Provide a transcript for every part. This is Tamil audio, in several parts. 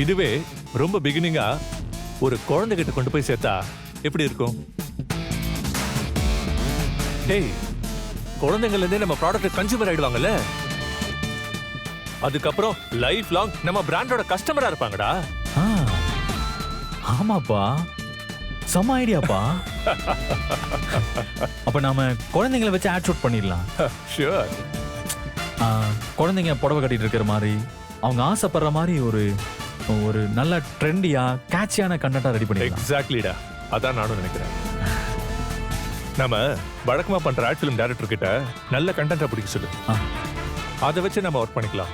இதுவே ரொம்ப பிகினிங்கா ஒரு குழந்தைகிட்ட கொண்டு போய் சேர்த்தா எப்படி இருக்கும்? டேய், குழந்தைங்கள்ல இருந்தே நம்ம ப்ராடக்ட் கன்சியூமர் ஆயிடுவாங்கல்ல, அதுக்கப்புறம் லைஃப் லாங் நம்ம பிராண்டோட கஸ்டமரா இருப்பாங்கடா. ஆமாப்பா, செம்ம ஐடியாப்பா. அப்ப நாம குழந்தைங்களை வச்சு ஆட் ஷூட் பண்ணிடலாம். ஷூர். குழந்தைங்க புடவை கட்டிட்டு இருக்கிற மாதிரி, அவங்க ஆசைப்படுற மாதிரி ஒரு ஒரு நல்ல ட்ரெண்டியா கேட்சியான கண்டென்ட்டா ரெடி பண்ணிடலாம். எக்ஸாக்ட்லிடா, அதான் நானும் நினைக்கிறேன். நம்ம வழக்கமா பண்ற ஆட் ஃபிலிம் டைரக்டர் கிட்ட நல்ல கண்டென்ட்டா பிடிக்க சொல்லு, அதை வச்சு நம்ம ஒர்க் பண்ணிக்கலாம்.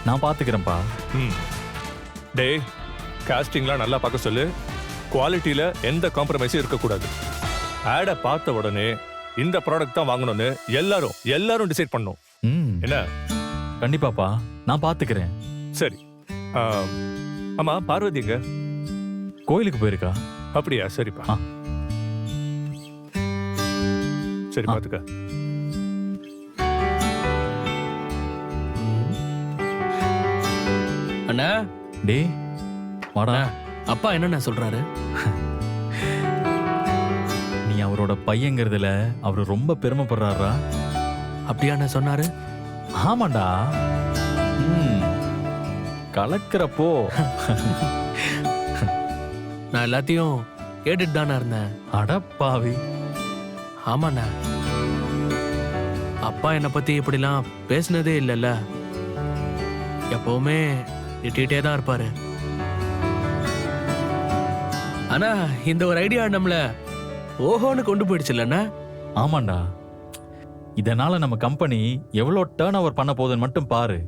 நான் பாத்துக்கிறேன்ப்பா. டேய், காஸ்டிங்லாம் நல்லா பார்க்க சொல்லு, குவாலிட்டியில எந்த காம்ப்ரமைஸும் இருக்கக்கூடாது. ஆடை பார்த்த உடனே இந்த ப்ராடக்ட் தான் வாங்கணும்னு எல்லாரும் டிசைட் பண்ணும். என்ன? கண்டிப்பாப்பா, நான் பாத்துக்கிறேன். சரி. ஆமா, பார்வதி எங்க? கோயிலுக்கு போயிருக்கா. அப்படியா? சரிப்பா. சரி, பாத்துக்க. அண்ணா, டே வாடா. அப்பா என்னண்ணா சொல்றாரு? நீ அவரோட பையங்கிறதுல அவரு ரொம்ப பெருமைப்படுறாரா? அப்படியா சொன்னாரு? ஆமாண்டா. கலக்கிறப்போ நான் எல்லாத்தையும் கேட்டுட்டு தானே இருந்தேன். அடப்பாவி. ஆமாண்ணா, அப்பா என்னை பத்தி இப்படிலாம் பேசினதே இல்லைல்ல. எப்பவுமே திட்டிகிட்டே தான் இருப்பாரு. ஆனா இந்த ஒரு ஐடியா நம்மள ஓஹோன்னு கொண்டு போயிடுச்சுல்லண்ணா. ஆமாண்டா, இதனால நம்ம கம்பெனி எவ்வளவு டர்ன் ஓவர் பண்ண போகுதுன்னு மட்டும் பாரு.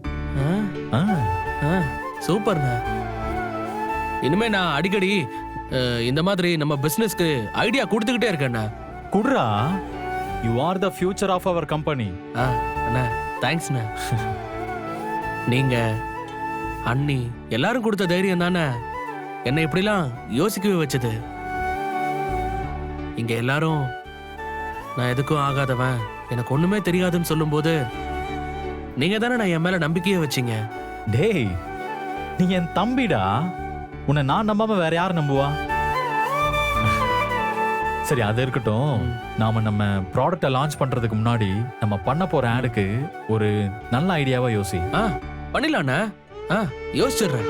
சூப்பர்ண்ணா. இனிமே நான் அடிக்கடி இந்த மாதிரி நம்ம பிசினஸ்க்கு ஐடியா கொடுத்துக்கிட்டே இருக்கேண்ணா. குடுறா. You are the future of our company. அண்ணா, தேங்க்ஸ்ண்ணா. நீங்க, அண்ணி எல்லாரும் கொடுத்த தைரியம் தானே என்னை இப்படிலாம் யோசிக்கவே வச்சது. இங்க எல்லாரும் நான் எதுக்கும் ஆகாதவன், எனக்கு ஒண்ணுமே தெரியாதுன்னு சொல்லும்போது நீங்க தானே நான் என் மேல நம்பிக்கையே வச்சீங்க. டேய், நீ என் தம்பிடா. உன்னை நான் நம்பாம வேற யார் நம்புவா? சரி, அது இருக்கட்டும். நாம நம்ம ப்ராடக்ட்டை லான்ச் பண்றதுக்கு முன்னாடி நம்ம பண்ண போற ஆடுக்கு ஒரு நல்ல ஐடியாவா யோசி. பண்ணிடலாண்ணா. யோசிச்சிடுறேன்.